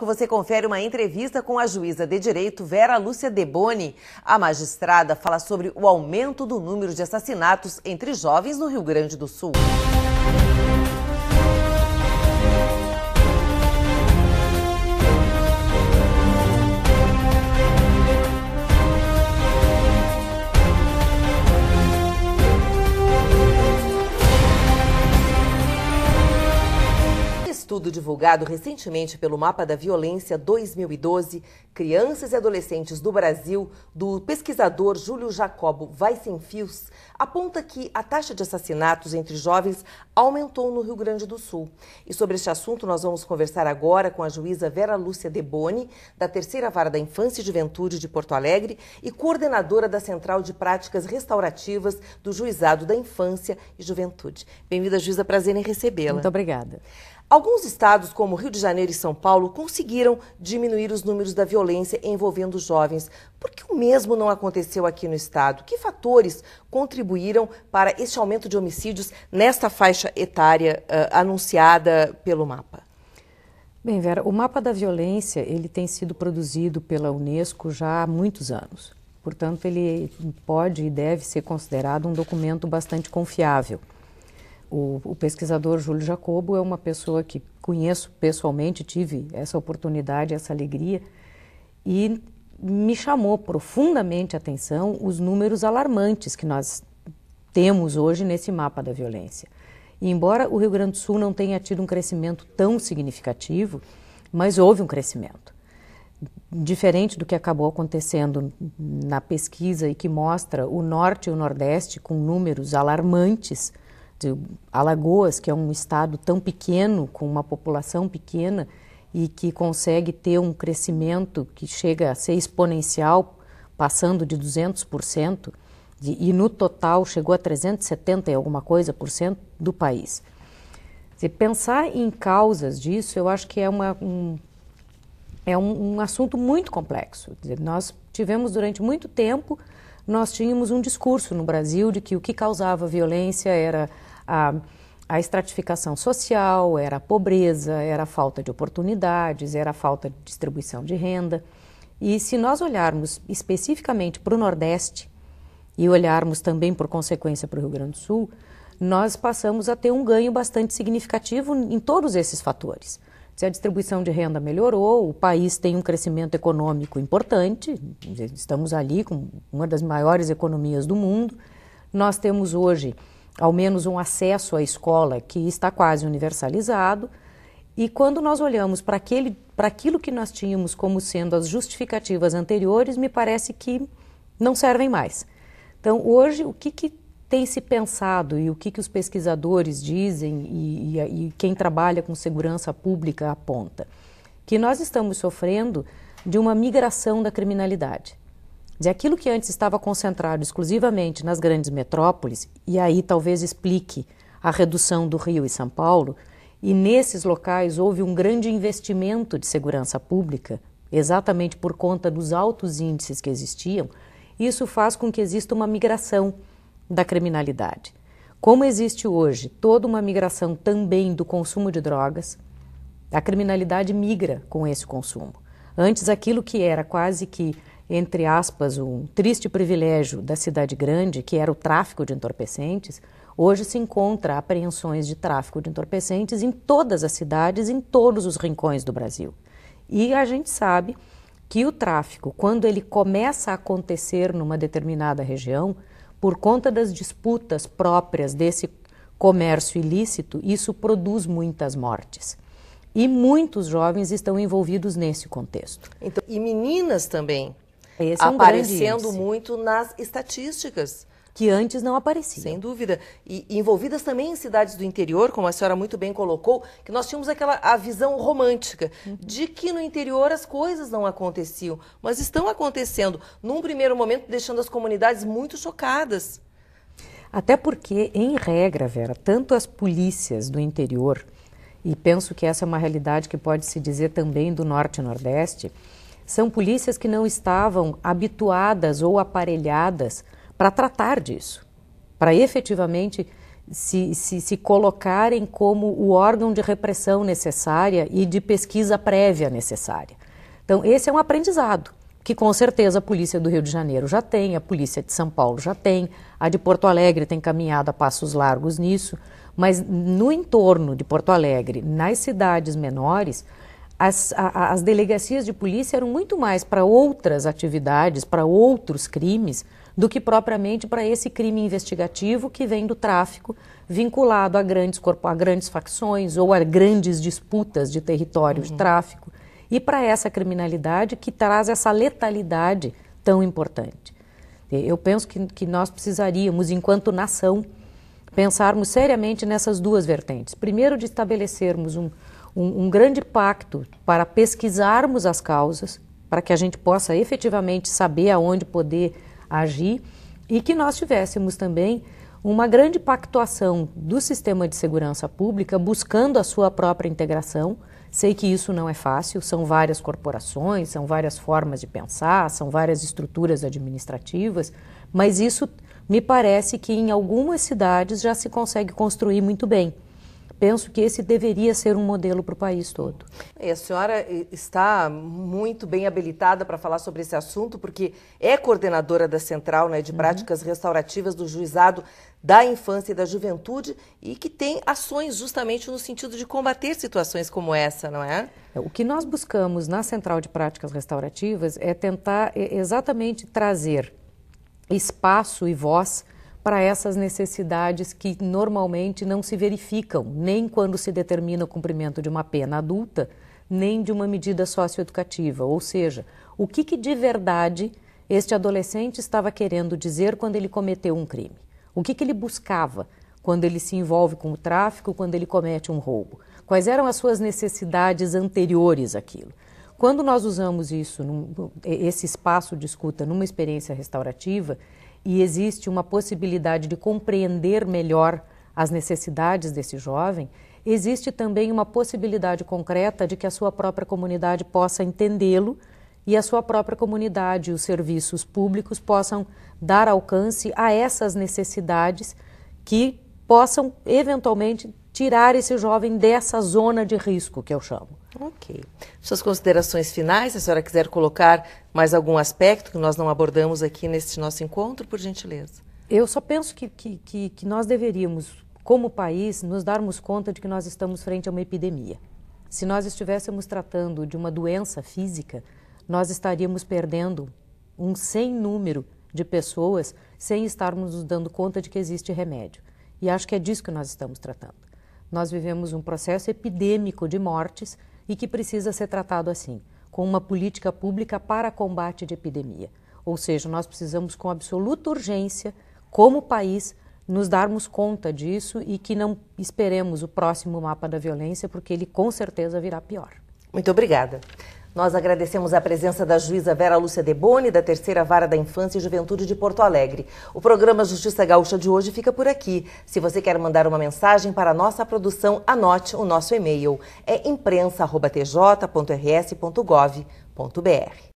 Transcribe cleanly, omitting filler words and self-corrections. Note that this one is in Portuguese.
Você confere uma entrevista com a juíza de direito Vera Lúcia Deboni. A magistrada fala sobre o aumento do número de assassinatos entre jovens no Rio Grande do Sul. Estudo divulgado recentemente pelo Mapa da Violência 2012, Crianças e Adolescentes do Brasil, do pesquisador Júlio Jacobo Weissenfels, aponta que a taxa de assassinatos entre jovens aumentou no Rio Grande do Sul. E sobre este assunto nós vamos conversar agora com a juíza Vera Lúcia Deboni, da Terceira Vara da Infância e Juventude de Porto Alegre e coordenadora da Central de Práticas Restaurativas do Juizado da Infância e Juventude. Bem-vinda, juíza, prazer em recebê-la. Muito obrigada. Alguns estados, como Rio de Janeiro e São Paulo, conseguiram diminuir os números da violência envolvendo jovens. Por que o mesmo não aconteceu aqui no estado? Que fatores contribuíram para este aumento de homicídios nesta faixa etária anunciada pelo mapa? Bem, Vera, o Mapa da Violência ele tem sido produzido pela Unesco já há muitos anos. Portanto, ele pode e deve ser considerado um documento bastante confiável. O pesquisador Júlio Jacobo é uma pessoa que conheço pessoalmente, tive essa oportunidade, essa alegria, e me chamou profundamente a atenção os números alarmantes que nós temos hoje nesse mapa da violência. E embora o Rio Grande do Sul não tenha tido um crescimento tão significativo, mas houve um crescimento. Diferente do que acabou acontecendo na pesquisa e que mostra o Norte e o Nordeste com números alarmantes, de Alagoas, que é um estado tão pequeno, com uma população pequena e que consegue ter um crescimento que chega a ser exponencial, passando de 200%, e no total chegou a 370 e alguma coisa por cento do país. Se pensar em causas disso, eu acho que é um assunto muito complexo. Nós tivemos durante muito tempo, nós tínhamos um discurso no Brasil de que o que causava violência era a estratificação social, era a pobreza, era a falta de oportunidades, era a falta de distribuição de renda. E se nós olharmos especificamente para o Nordeste e olharmos também, por consequência, para o Rio Grande do Sul, nós passamos a ter um ganho bastante significativo em todos esses fatores. Se a distribuição de renda melhorou, o país tem um crescimento econômico importante, estamos ali com uma das maiores economias do mundo, nós temos hoje ao menos um acesso à escola que está quase universalizado, e quando nós olhamos para aquilo que nós tínhamos como sendo as justificativas anteriores, me parece que não servem mais. Então, hoje, o que tem se pensado e o que os pesquisadores dizem e quem trabalha com segurança pública aponta? Que nós estamos sofrendo de uma migração da criminalidade. De aquilo que antes estava concentrado exclusivamente nas grandes metrópoles, e aí talvez explique a redução do Rio e São Paulo, e nesses locais houve um grande investimento de segurança pública, exatamente por conta dos altos índices que existiam, isso faz com que exista uma migração da criminalidade. Como existe hoje toda uma migração também do consumo de drogas, a criminalidade migra com esse consumo. Antes aquilo que era quase que, entre aspas, um triste privilégio da cidade grande, que era o tráfico de entorpecentes, hoje se encontra apreensões de tráfico de entorpecentes em todas as cidades, em todos os rincões do Brasil. E a gente sabe que o tráfico, quando ele começa a acontecer numa determinada região, por conta das disputas próprias desse comércio ilícito, isso produz muitas mortes. E muitos jovens estão envolvidos nesse contexto. Então, e meninas também. Esse é um aparecendo muito nas estatísticas. Que antes não apareciam. Sem dúvida. E envolvidas também em cidades do interior, como a senhora muito bem colocou, que nós tínhamos a visão romântica de que no interior as coisas não aconteciam, mas estão acontecendo, num primeiro momento, deixando as comunidades muito chocadas. Até porque, em regra, Vera, tanto as polícias do interior, e penso que essa é uma realidade que pode se dizer também do Norte e Nordeste, são polícias que não estavam habituadas ou aparelhadas para tratar disso, para efetivamente se colocarem como o órgão de repressão necessária e de pesquisa prévia necessária. Então, esse é um aprendizado que com certeza a Polícia do Rio de Janeiro já tem, a Polícia de São Paulo já tem, a de Porto Alegre tem caminhado a passos largos nisso, mas no entorno de Porto Alegre, nas cidades menores, as delegacias de polícia eram muito mais para outras atividades, para outros crimes, do que propriamente para esse crime investigativo que vem do tráfico, vinculado a grandes facções ou a grandes disputas de território de tráfico, e para essa criminalidade que traz essa letalidade tão importante. Eu penso que nós precisaríamos, enquanto nação, pensarmos seriamente nessas duas vertentes. Primeiro, de estabelecermos um grande pacto para pesquisarmos as causas, para que a gente possa efetivamente saber aonde poder agir, e que nós tivéssemos também uma grande pactuação do sistema de segurança pública buscando a sua própria integração. Sei que isso não é fácil, são várias corporações, são várias formas de pensar, são várias estruturas administrativas, mas isso me parece que em algumas cidades já se consegue construir muito bem. Penso que esse deveria ser um modelo para o país todo. E a senhora está muito bem habilitada para falar sobre esse assunto, porque é coordenadora da Central, né, de Práticas Restaurativas do Juizado da Infância e da Juventude, e que tem ações justamente no sentido de combater situações como essa, não é? O que nós buscamos na Central de Práticas Restaurativas é tentar exatamente trazer espaço e voz para essas necessidades que normalmente não se verificam, nem quando se determina o cumprimento de uma pena adulta, nem de uma medida socioeducativa. Ou seja, o que de verdade este adolescente estava querendo dizer quando ele cometeu um crime? O que ele buscava quando ele se envolve com o tráfico, quando ele comete um roubo? Quais eram as suas necessidades anteriores àquilo? Quando nós usamos isso, esse espaço de escuta numa experiência restaurativa, e existe uma possibilidade de compreender melhor as necessidades desse jovem, existe também uma possibilidade concreta de que a sua própria comunidade possa entendê-lo e a sua própria comunidade e os serviços públicos possam dar alcance a essas necessidades que possam, eventualmente, tirar esse jovem dessa zona de risco, que eu chamo. Ok. Suas considerações finais, se a senhora quiser colocar mais algum aspecto que nós não abordamos aqui neste nosso encontro, por gentileza. Eu só penso que nós deveríamos, como país, nos darmos conta de que nós estamos frente a uma epidemia. Se nós estivéssemos tratando de uma doença física, nós estaríamos perdendo um sem número de pessoas sem estarmos nos dando conta de que existe remédio. E acho que é disso que nós estamos tratando. Nós vivemos um processo epidêmico de mortes e que precisa ser tratado assim, com uma política pública para combate de epidemia. Ou seja, nós precisamos com absoluta urgência, como país, nos darmos conta disso e que não esperemos o próximo mapa da violência, porque ele com certeza virá pior. Muito obrigada. Nós agradecemos a presença da juíza Vera Lúcia Deboni, da Terceira Vara da Infância e Juventude de Porto Alegre. O programa Justiça Gaúcha de hoje fica por aqui. Se você quer mandar uma mensagem para a nossa produção, anote o nosso e-mail. É imprensa@tj.rs.gov.br.